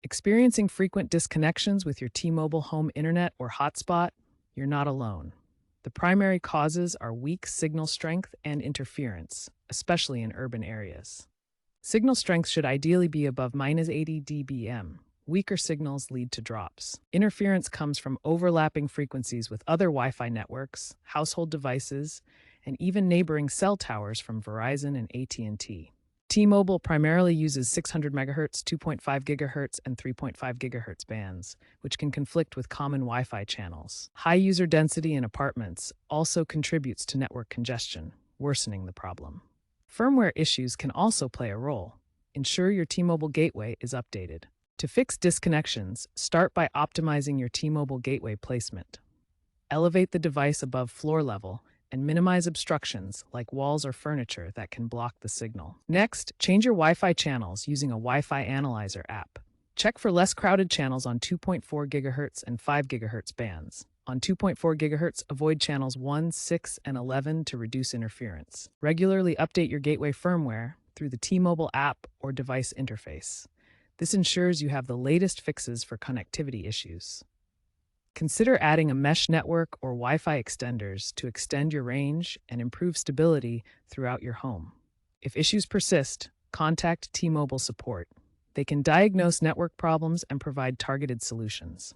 Experiencing frequent disconnections with your T-Mobile home internet or hotspot? You're not alone. The primary causes are weak signal strength and interference, especially in urban areas. Signal strength should ideally be above -80 dBm. Weaker signals lead to drops. Interference comes from overlapping frequencies with other Wi-Fi networks, household devices, and even neighboring cell towers from Verizon and AT&T. T-Mobile primarily uses 600 MHz, 2.5 GHz, and 3.5 GHz bands, which can conflict with common Wi-Fi channels. High user density in apartments also contributes to network congestion, worsening the problem. Firmware issues can also play a role. Ensure your T-Mobile gateway is updated. To fix disconnections, start by optimizing your T-Mobile gateway placement. Elevate the device above floor level and minimize obstructions like walls or furniture that can block the signal. Next, change your Wi-Fi channels using a Wi-Fi Analyzer app. Check for less crowded channels on 2.4 GHz and 5 GHz bands. On 2.4 GHz, avoid channels 1, 6, and 11 to reduce interference. Regularly update your gateway firmware through the T-Mobile app or device interface. This ensures you have the latest fixes for connectivity issues. Consider adding a mesh network or Wi-Fi extenders to extend your range and improve stability throughout your home. If issues persist, contact T-Mobile support. They can diagnose network problems and provide targeted solutions.